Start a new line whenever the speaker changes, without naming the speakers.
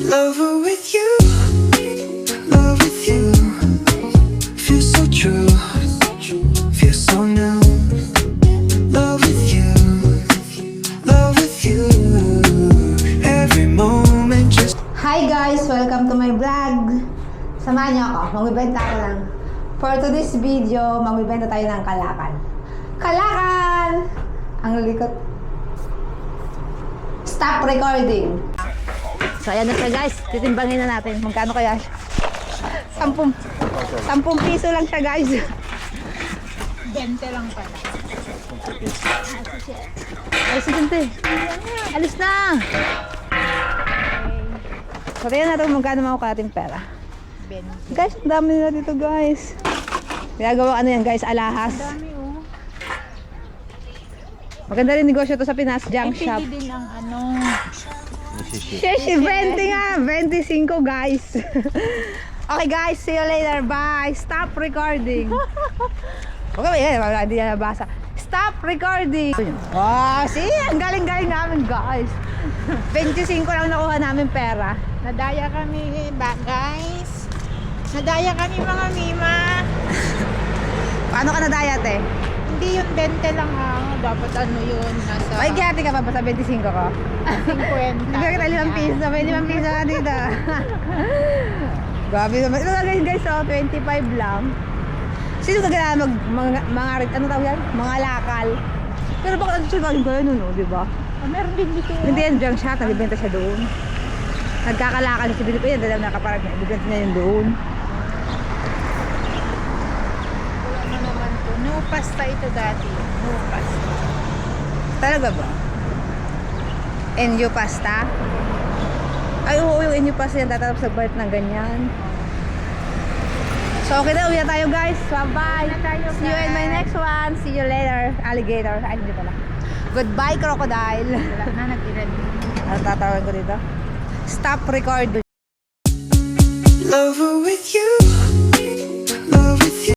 Lover with you, love with you. Feels so true, feels so new. Love with you, love with you. Every moment just.
Hi guys! Welcome to my vlog! Samahan niyo ako, magbibenta ako lang. For today's video, magbibenta tayo ng kalakan. Kalakan! Ang likot. Stop recording! So ayan na siya guys, titimbangin na natin. Magkano kaya siya? 10 piso lang siya guys.
20 lang pala.
Ay, sige. Alis na! So tingnan natin kung magkano makukuha natin pera.
20.
Guys, ang dami nila dito guys. Ginagawa ano yan guys, alahas.
Dami oh.
Maganda rin negosyo to sa Pinas Junk Shop.
Hindi din ang ano.
Shesh, 20 nga, 25 guys. Okay guys, see you later. Bye. Stop recording. Okay, hindi na nabasa. Stop recording. Oh, see, ang galing-galing namin guys. 25 lang nakuha namin pera.
Nadaya kami guys. Nadaya kami mga mima.
Paano ka nadaya te?
Hindi yun 20 lang dapat ano yun. Nasa
Ay, kiyati ka pa ba sa 25 ko?
50.
Hindi ka 5 piso. May 5 piso ka dito. Grabe naman. Ito na guys, so 25 lang. Sino ka gana mga ano tawag yan? Mga lakal. Pero bakit ang surviving ko yun, no? Diba?
Meron din dito.
Hindi yan junk shop. Nagbibenta siya doon. Nagkakalakal sa Pilipinas. Dahil nakaparag niya. Ibiganta niya yun doon.
Ano naman to? No pasta ito dati. No pasta.
Talaga ba? Enyo pasta? Ay, oo, yung enyo pasta yan. Tatapos nagbalit ng ganyan. So, okay na. Uwi na tayo, guys. Bye-bye. See you in my next one. See you later. Alligator. Ay, hindi pala. Goodbye, crocodile.
Wala na nag-iran.
Ano tatawag ko dito? Stop recording.
Lover with you.